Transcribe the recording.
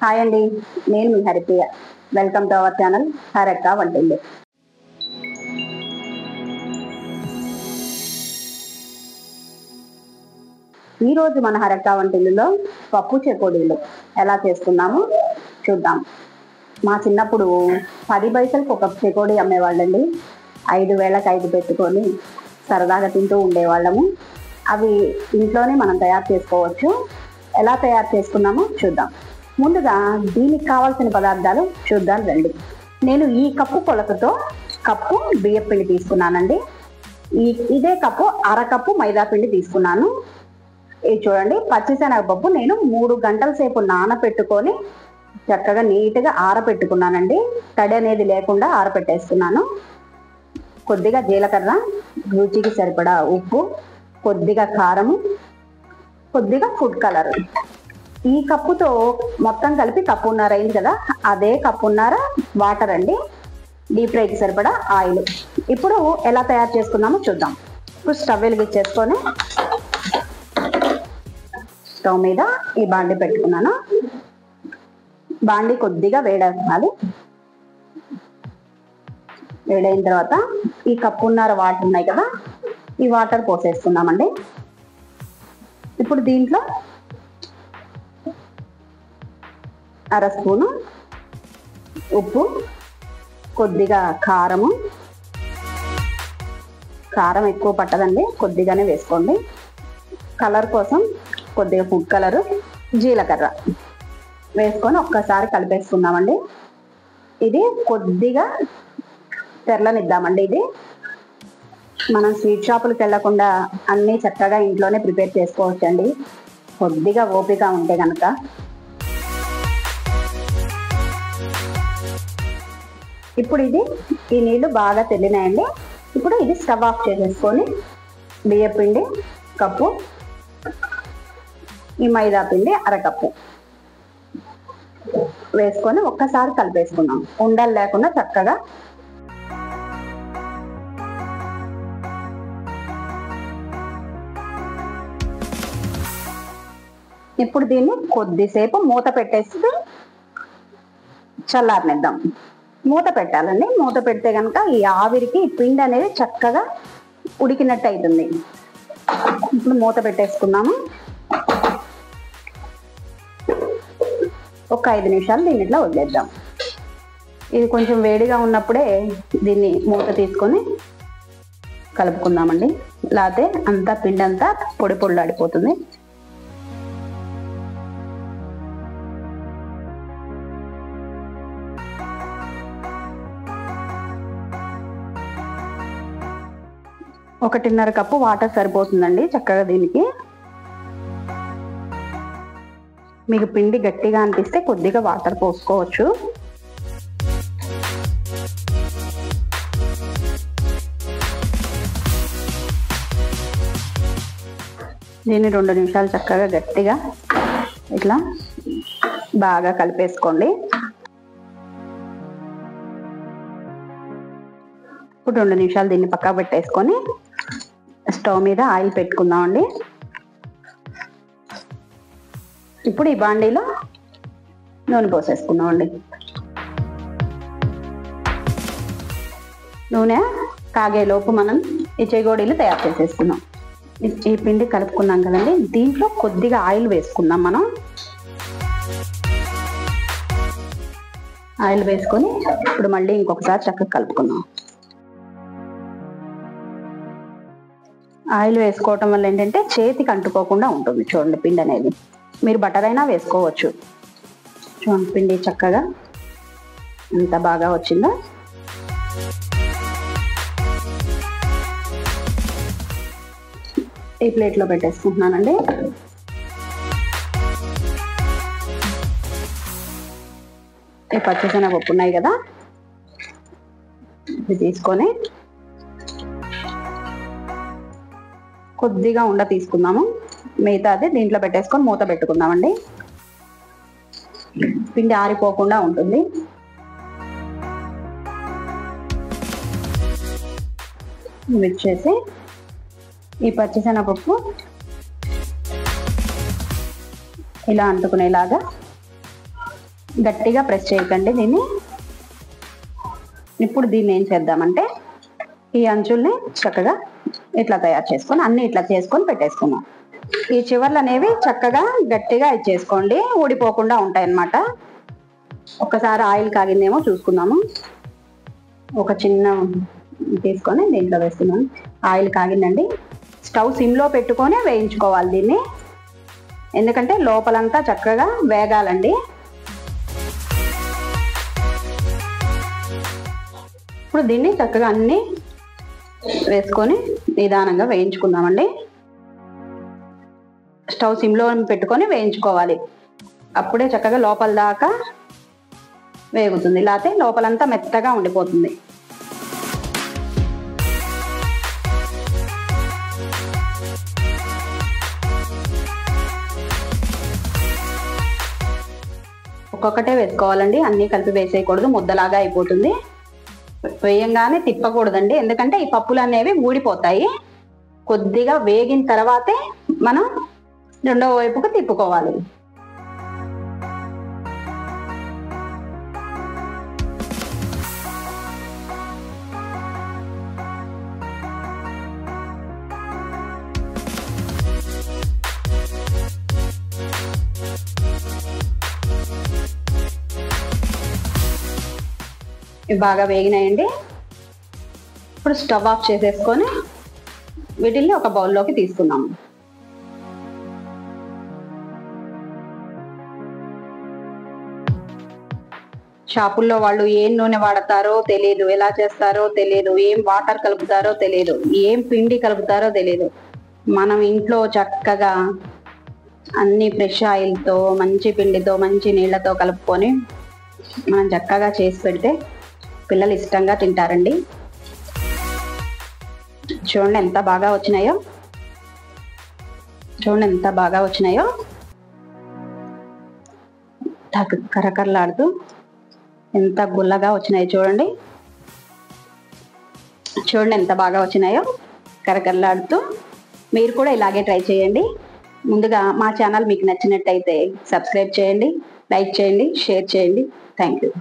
Hi అండి, నేను మీ Haripriya. Welcome to our channel Harakka Vantillu. ఈరోజు మన హరక్క వంటిల్లులో పప్పు చెకోడీలు ఎలా చేసుకున్నామో చూద్దాం. మా చిన్నప్పుడు 10 పైసలకు ఒక చెకోడీ అమ్మేవాళ్ళండి. 5 వేలకు 5 పెట్టుకొని సరదాగా తింటూ ఉండేవాళ్ళము. అవి ఇంట్లోనే మనం తయారు చేసుకోవచ్చు. ఎలా తయారు చేసుకున్నామో చూద్దాం. ముందుగా దీనికి కావాల్సిన పదార్థాలు చూద్దాం రండి. నేను ఈ కప్పు కొలతతో కప్పు బియ్యం పిండి తీసుకున్నానండి. ఇదే కప్పు అరకప్పు మైదా పిండి తీసుకున్నాను. ఇది చూడండి, పచ్చిశనగపప్పు నేను 3 గంటల సేపు నానపెట్టుకొని చక్కగా నీట్గా ఆరపెట్టుకున్నానండి. తడి అనేది లేకుండా ఆరపెట్టేసుకున్నాను. కొద్దిగా జీలకర్ర, రుచికి సరిపడా ఉప్పు, కొద్దిగా కారము, కొద్దిగా ఫుడ్ కలర్. ఈ కప్పుతో మొత్తం కలిపి కప్పున్నర అయింది కదా, అదే కప్పున్నర వాటర్ అండి. డీప్ ఫ్రైకి సరిపడా ఆయిల్. ఇప్పుడు ఎలా తయారు చేసుకుందామో చూద్దాం. ఇప్పుడు స్టవ్ వెలిగించేసుకొని స్టవ్ మీద ఈ బాండి పెట్టుకున్నాను. బాండి కొద్దిగా వేడెక్కాలి. వేడైన తర్వాత ఈ కప్పున్నర వాటర్ ఉన్నాయి కదా, ఈ వాటర్ పోసేసుకుందామండి. ఇప్పుడు దీంట్లో 1/2 స్పూను ఉప్పు, కొద్దిగా కారము. కారం ఎక్కువ పట్టదండి, కొద్దిగానే వేసుకోండి. కలర్ కోసం కొద్దిగా ఫుడ్ కలరు, జీలకర్ర వేసుకొని ఒక్కసారి కలిపేసుకుందామండి. ఇది కొద్దిగా తెరలనిద్దామండి. ఇది మనం స్వీట్ షాపులకు వెళ్ళకుండా అన్నీ చక్కగా ఇంట్లోనే ప్రిపేర్ చేసుకోవచ్చండి, కొద్దిగా ఓపిక ఉంటే కనుక. ఇప్పుడు ఈ నీళ్లు బాగా తెల్లినాయండి. ఇప్పుడు ఇది స్టవ్ ఆఫ్ చేసేసుకొని బియ్యం పిండి కప్పు, ఈ మైదా పిండి అరకప్పు వేసుకొని ఒక్కసారి కలిపేసుకున్నాం. ఉండలు లేకుండా చక్కగా. ఇప్పుడు దీన్ని కొద్దిసేపు మూత పెట్టేసి చల్లారనిద్దాం. మూత పెట్టాలండి. మూత పెడితే కనుక ఈ ఆవిరికి పిండి అనేది చక్కగా ఉడికినట్టు అవుతుంది. ఇప్పుడు మూత పెట్టేసుకున్నాము. ఒక 5 నిమిషాలు దీన్ని ఇట్లా వదిలేద్దాం. ఇది కొంచెం వేడిగా ఉన్నప్పుడే దీన్ని మూత తీసుకొని కలుపుకుందామండి, లేకపోతే అంతా పిండి అంతా పొడి పొడిలాడిపోతుంది. ఒకటిన్నర కప్పు వాటర్ సరిపోతుందండి చక్కగా దీనికి. మీకు పిండి గట్టిగా అనిపిస్తే కొద్దిగా వాటర్ పోసుకోవచ్చు. దీన్ని 2 నిమిషాలు చక్కగా గట్టిగా ఇట్లా బాగా కలిపేసుకోండి. ఇప్పుడు 2 నిమిషాలు దీన్ని పక్కా పెట్టేసుకొని స్టవ్ మీద ఆయిల్ పెట్టుకుందామండి. ఇప్పుడు ఈ బాండీలో నూనె పోసేసుకుందామండి. నూనె కాగేలోపు మనం ఈ చెకోడీలు తయారు చేసేసుకుందాం. ఈ పిండి కలుపుకున్నాం కదండి, దీంట్లో కొద్దిగా ఆయిల్ వేసుకుందాం. మనం ఆయిల్ వేసుకొని ఇప్పుడు మళ్ళీ ఇంకొకసారి చక్కగా కలుపుకుందాం. ఆయిల్ వేసుకోవటం వల్ల ఏంటంటే చేతికి అంటుకోకుండా ఉంటుంది. చూడండి, పిండి అనేది మీరు బటర్ అయినా వేసుకోవచ్చు. చూడండి, పిండి చక్కగా ఎంత బాగా వచ్చిందో. ఈ ప్లేట్లో పెట్టేసుకుంటున్నానండి. ఈ పచ్చిశనగపప్పు ఉన్నాయి కదా, ఇది తీసుకొని కొద్దిగా ఉండ తీసుకుందాము. మిగతాది దీంట్లో పెట్టేసుకొని మూత పెట్టుకుందామండి. పిండి ఆరిపోకుండా ఉంటుంది. మిక్స్ చేసి ఈ పచ్చిశనగపప్పు ఇలా అంటుకునేలాగా గట్టిగా ప్రెస్ చేయకండి దీన్ని. ఇప్పుడు దీన్ని ఏం చేద్దామంటే ఈ అంచుల్ని చక్కగా ఇట్లా తయారు చేసుకొని అన్ని ఇట్లా చేసుకొని పెట్టేసుకున్నాం. ఈ చివర్లు అనేవి చక్కగా గట్టిగా ఇచ్చేసుకోండి, ఊడిపోకుండా ఉంటాయి అన్నమాట. ఒకసారి ఆయిల్ కాగిందేమో చూసుకుందాము. ఒక చిన్న తీసుకొని దీంట్లో వేస్తున్నాను. ఆయిల్ కాగిందండి. స్టవ్ సిమ్లో పెట్టుకొని వేయించుకోవాలి దీన్ని, ఎందుకంటే లోపలంతా చక్కగా వేగాలండి. ఇప్పుడు దీన్ని చక్కగా అన్ని వేసుకొని నిదానంగా వేయించుకుందామండి. స్టవ్ సిమ్లో పెట్టుకొని వేయించుకోవాలి, అప్పుడే చక్కగా లోపల దాకా వేగుతుంది. లేకపోతే లోపలంతా మెత్తగా ఉండిపోతుంది. ఒక్కొక్కటే వేసుకోవాలండి, అన్నీ కలిపి వేసేయకూడదు, ముద్దలాగా అయిపోతుంది. వేయంగానే తిప్పకూడదండి, ఎందుకంటే ఈ పప్పులు అనేవి ఊడిపోతాయి. కొద్దిగా వేగిన తర్వాతే మనం రెండో వైపుకు తిప్పుకోవాలి. ఇవి బాగా వేగినాయండి. ఇప్పుడు స్టవ్ ఆఫ్ చేసేసుకొని వీటిల్ని ఒక బౌల్లోకి తీసుకుందాము. షాపుల్లో వాళ్ళు ఏం నూనె వాడతారో తెలియదు, ఎలా చేస్తారో తెలియదు, ఏం వాటర్ కలుపుతారో తెలియదు, ఏం పిండి కలుపుతారో తెలియదు. మనం ఇంట్లో చక్కగా అన్ని ఫ్రెష్ ఆయిల్తో, మంచి పిండితో, మంచి నీళ్ళతో కలుపుకొని మనం చక్కగా చేసి పెడితే పిల్లలు ఇష్టంగా తింటారండి. చూడండి ఎంత బాగా వచ్చినాయో, చూడండి ఎంత బాగా వచ్చినాయో, కరకరలాడుతూ ఎంత గుల్లగా వచ్చినాయో చూడండి. చూడండి ఎంత బాగా వచ్చినాయో కరకరలాడుతూ. మీరు కూడా ఇలాగే ట్రై చేయండి. ముందుగా మా ఛానల్ మీకు నచ్చినట్టయితే సబ్స్క్రైబ్ చేయండి, లైక్ చేయండి, షేర్ చేయండి. Thank you.